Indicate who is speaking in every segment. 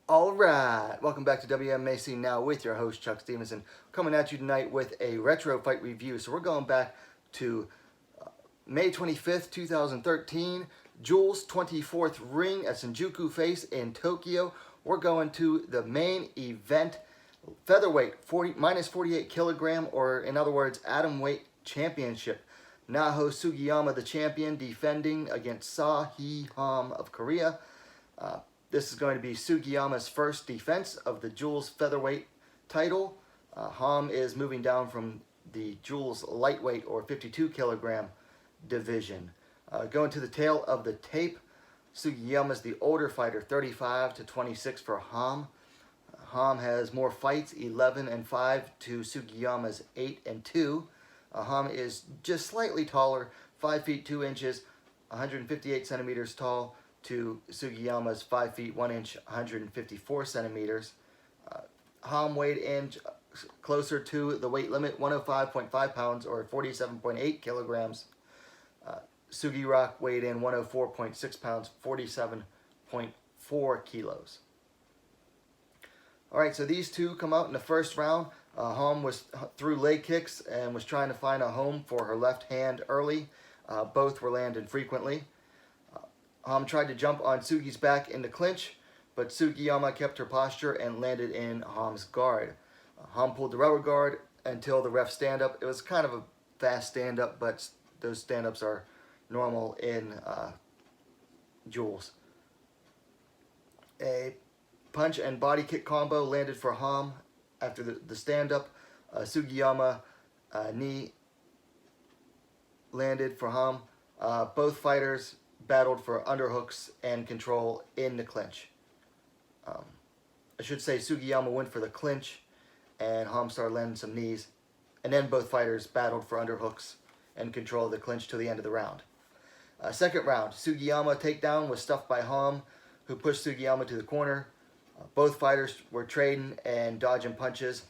Speaker 1: All right, welcome back to WMMA Now with your host Chuck Stevenson, coming at you tonight with a retro fight review. So we're going back to May 25th, 2013, Jewels 24th ring at Shinjuku FACE in Tokyo. We're going to the main event, featherweight, minus 48 kilogram, or in other words, atom weight championship. Naho Sugiyama, the champion, defending against Seo Hee Ham of Korea. This is going to be Sugiyama's first defense of the Jewels Featherweight title. Ham is moving down from the Jewels Lightweight or 52 kilogram division. Going to the tail of the tape, Sugiyama's the older fighter, 35 to 26 for Ham. Ham has more fights, 11-5 to Sugiyama's 8-2. Ham is just slightly taller, 5 feet 2 inches, 158 centimeters tall, to Sugiyama's 5 feet 1 inch, 154 centimeters. Ham weighed in closer to the weight limit, 105.5 pounds or 47.8 kilograms. SugiRock weighed in 104.6 pounds, 47.4 kilos. All right, so these two come out in the first round. Ham was threw leg kicks and was trying to find a home for her left hand early. Both were landing frequently. Ham tried to jump on Sugi's back in the clinch, but Sugiyama kept her posture and landed in Ham's guard. Ham pulled the rubber guard until the ref stand-up. It was kind of a fast stand-up, but those stand-ups are normal in Jewels. A punch and body kick combo landed for Ham after the stand-up. Sugiyama knee landed for Ham. Both fighters battled for underhooks and control in the clinch. I should say Sugiyama went for the clinch and Ham started landing some knees, and then both fighters battled for underhooks and control of the clinch till the end of the round. Second round, Sugiyama takedown was stuffed by Ham, who pushed Sugiyama to the corner. Both fighters were trading and dodging punches.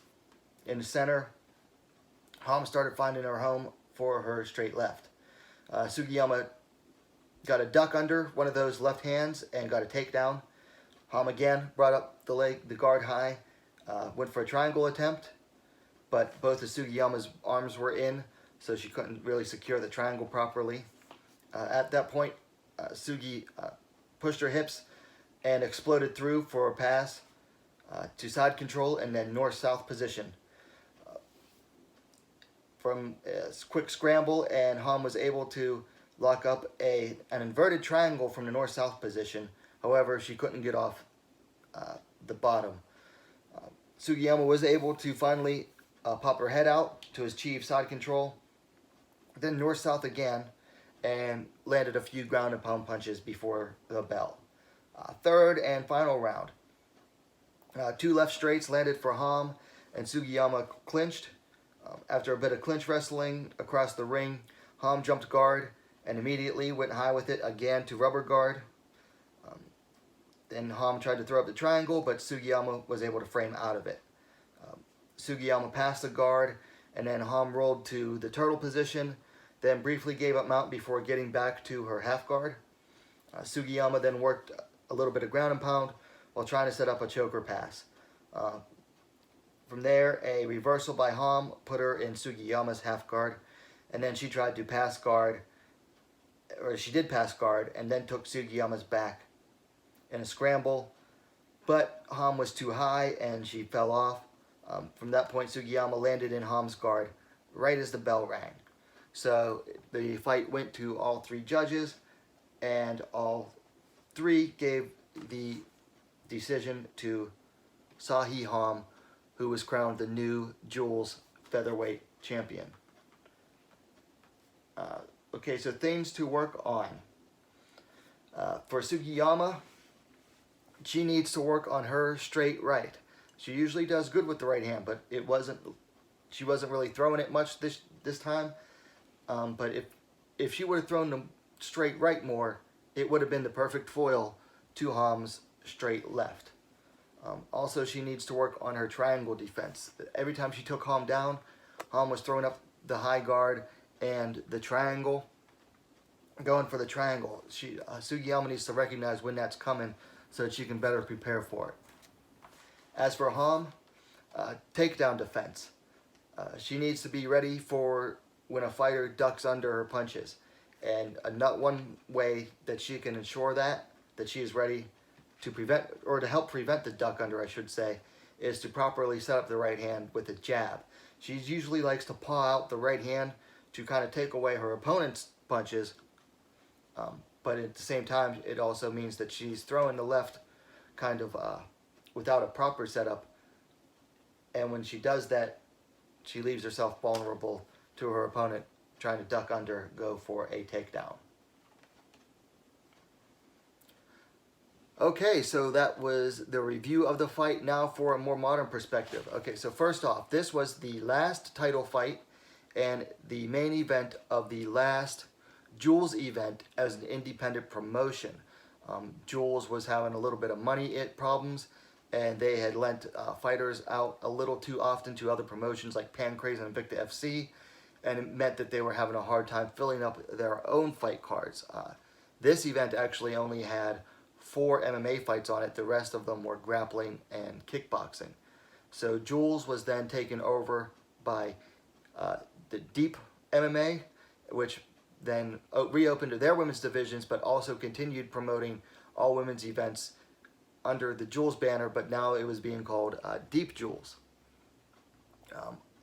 Speaker 1: In the center, Ham started finding her home for her straight left. Sugiyama got a duck under one of those left hands and got a takedown. Ham again brought up the guard high, went for a triangle attempt, but both of Sugiyama's arms were in, so she couldn't really secure the triangle properly. At that point, Sugi pushed her hips and exploded through for a pass to side control and then north-south position. From a quick scramble, and Ham was able to lock up an inverted triangle from the north-south position. However, she couldn't get off the bottom. Sugiyama was able to finally pop her head out to achieve side control, then north-south again, and landed a few ground and pound punches before the bell. Third and final round. Two left straights landed for Ham, and Sugiyama clinched. After a bit of clinch wrestling across the ring, Ham jumped guard and immediately went high with it again to rubber guard. Then Ham tried to throw up the triangle, but Sugiyama was able to frame out of it. Sugiyama passed the guard, and then Ham rolled to the turtle position, then briefly gave up mount before getting back to her half guard. Sugiyama then worked a little bit of ground and pound while trying to set up a choker pass. From there, a reversal by Ham put her in Sugiyama's half guard, and then she tried to pass guard, or she did pass guard, and then took Sugiyama's back in a scramble, but Ham was too high and she fell off. From that point, Sugiyama landed in Ham's guard right as the bell rang. So the fight went to all three judges, and all three gave the decision to Seo Hee Ham, who was crowned the new Jewels Featherweight Champion. Okay, so things to work on. For Sugiyama, she needs to work on her straight right. She usually does good with the right hand, but she wasn't really throwing it much this time. But if she would have thrown the straight right more, it would have been the perfect foil to Ham's straight left. Also, she needs to work on her triangle defense. Every time she took Ham down, Ham was throwing up the high guard and the triangle. Going for the triangle, Sugiyama needs to recognize when that's coming so that she can better prepare for it. As for Ham, takedown defense. She needs to be ready for when a fighter ducks under her punches. And not one way that she can ensure that she is ready to prevent, or to help prevent the duck under, I should say, is to properly set up the right hand with a jab. She usually likes to paw out the right hand to kind of take away her opponent's punches, but at the same time, it also means that she's throwing the left kind of without a proper setup, and when she does that, she leaves herself vulnerable to her opponent trying to duck under, go for a takedown. Okay, so that was the review of the fight. Now for a more modern perspective. Okay, so first off, this was the last title fight and the main event of the last Jewels event as an independent promotion. Jewels was having a little bit of money problems, and they had lent fighters out a little too often to other promotions like Pancrase and Invicta FC, and it meant that they were having a hard time filling up their own fight cards. This event actually only had 4 MMA fights on it. The rest of them were grappling and kickboxing. So Jewels was then taken over by the Deep MMA, which then reopened their women's divisions, but also continued promoting all women's events under the Jewels banner, but now it was being called Deep Jewels.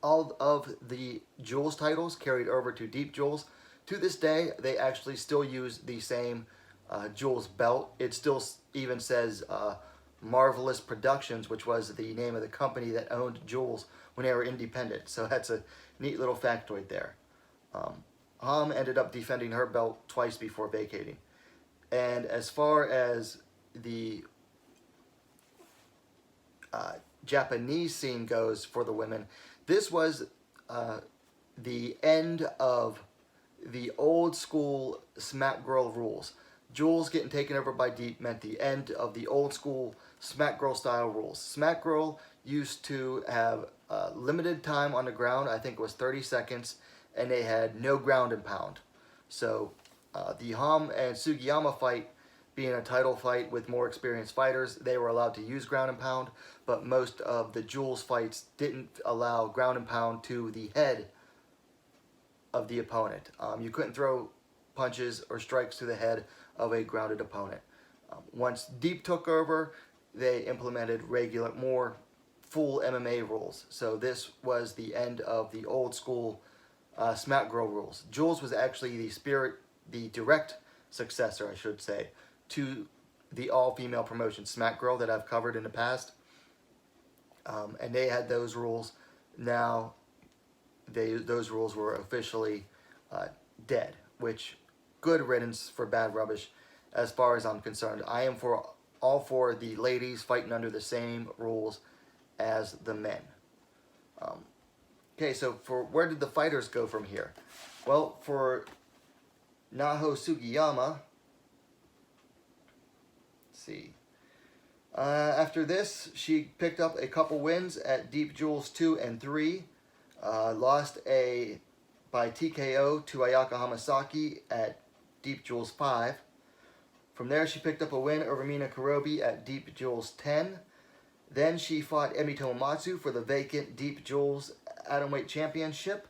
Speaker 1: All of the Jewels titles carried over to Deep Jewels. To this day, they actually still use the same Jewels belt. It still even says Marvelous Productions, which was the name of the company that owned Jewels when they were independent. So that's a neat little factoid there. Ham ended up defending her belt twice before vacating. And as far as the Japanese scene goes for the women, this was the end of the old school Smack Girl rules. Jewels getting taken over by Deep meant the end of the old school Smack Girl style rules. Smack Girl used to have limited time on the ground. I think it was 30 seconds, and they had no ground and pound. So the Ham and Sugiyama fight being a title fight with more experienced fighters, they were allowed to use ground and pound, but most of the Jewels fights didn't allow ground and pound to the head of the opponent. You couldn't throw punches or strikes to the head of a grounded opponent. Once Deep took over, they implemented regular, more full MMA rules. So this was the end of the old school Smack Girl rules. Jewels was actually the direct successor, I should say, to the all-female promotion Smack Girl that I've covered in the past. And they had those rules. Now, those rules were officially dead, which good riddance for bad rubbish as far as I'm concerned. I am all for the ladies fighting under the same rules as the men. Okay, so for where did the fighters go from here? Well, for Naho Sugiyama, let's see. After this, she picked up a couple wins at Deep Jewels 2 and 3. Lost by TKO to Ayaka Hamasaki at Deep Jewels 5. From there, she picked up a win over Mina Kurobi at Deep Jewels 10. Then she fought Emi Tomomatsu for the vacant Deep Jewels Atomweight Championship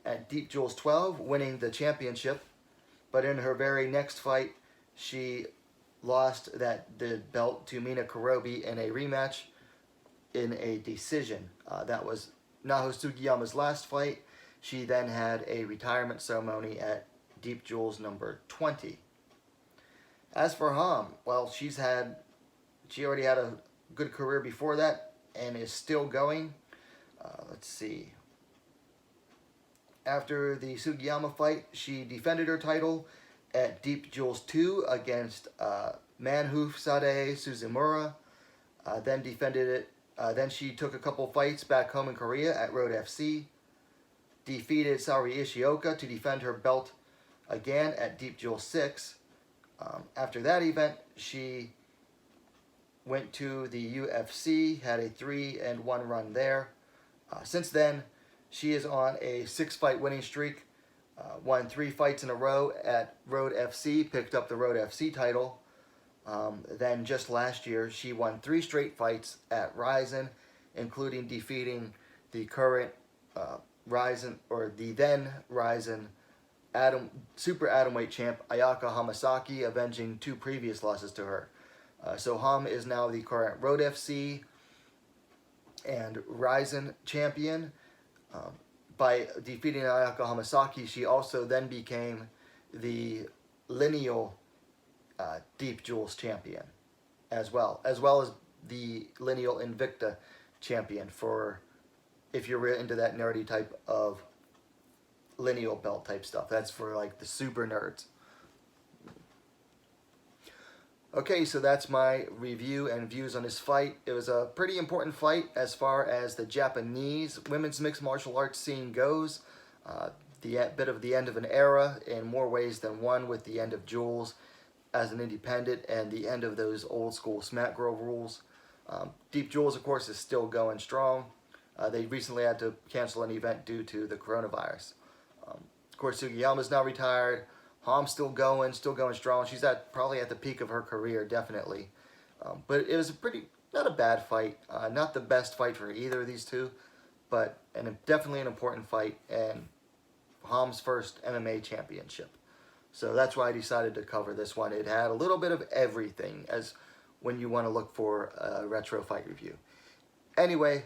Speaker 1: at Deep Jewels 12, winning the championship. But in her very next fight, she lost the belt to Mina Kurobi in a rematch in a decision. That was Naho Sugiyama's last fight. She then had a retirement ceremony at Deep Jewels number 20. As for Ham, well, she already had a good career before that and is still going. Let's see. After the Sugiyama fight, she defended her title at Deep Jewels 2 against Manhoof Sade Suzumura. Then defended it. Then she took a couple fights back home in Korea at Road FC. Defeated Saori Ishioka to defend her belt again at Deep Jewels 6. After that event, she went to the UFC, had a 3-1 run there. Since then, she is on a 6-fight winning streak, won 3 fights in a row at Road FC, picked up the Road FC title. Then just last year, she won 3 straight fights at Rizin, including defeating the current Rizin, or the then Rizin super atomweight champ Ayaka Hamasaki, avenging 2 previous losses to her. So Ham is now the current Road FC and Rizin champion. By defeating Ayaka Hamasaki, she also then became the lineal Deep Jewels champion as well as the lineal Invicta champion, for if you're into that nerdy type of lineal belt type stuff. That's for like the super nerds. Okay, so that's my review and views on this fight. It was a pretty important fight as far as the Japanese women's mixed martial arts scene goes. The bit of the end of an era in more ways than one, with the end of Jewels as an independent and the end of those old school Smack Girl rules. Deep Jewels, of course, is still going strong. They recently had to cancel an event due to the coronavirus. Of course, Sugiyama is now retired. Ham's still going strong. She's probably at the peak of her career, definitely. But it was not a bad fight. Not the best fight for either of these two, but definitely an important fight, and Ham's first MMA championship. So that's why I decided to cover this one. It had a little bit of everything as when you want to look for a retro fight review. Anyway,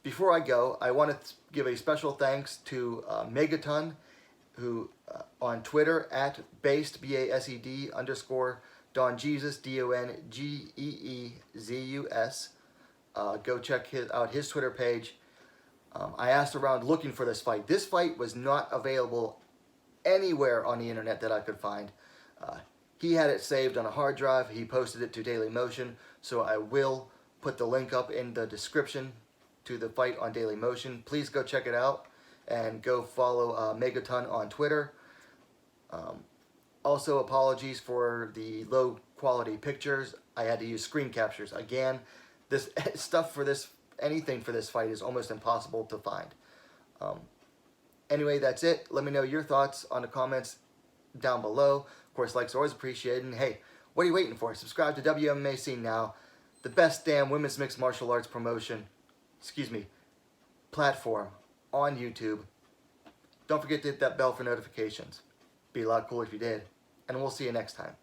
Speaker 1: before I go, I want to give a special thanks to Megaton, who on Twitter at based BASED _ Don Jesus DONGEEZUS. Go check out his Twitter page. I asked around looking for this fight. This fight was not available anywhere on the internet that I could find. He had it saved on a hard drive. He posted it to Dailymotion, so I will put the link up in the description to the fight on Dailymotion. Please go check it out and go follow Megaton on Twitter. Also, apologies for the low quality pictures. I had to use screen captures. Again, this stuff for anything for this fight is almost impossible to find. Anyway, that's it. Let me know your thoughts on the comments down below. Of course, likes are always appreciated. And hey, what are you waiting for? Subscribe to WMMA Scene now, the best damn women's mixed martial arts platform on YouTube. Don't forget to hit that bell for notifications. Be a lot cooler if you did. And we'll see you next time.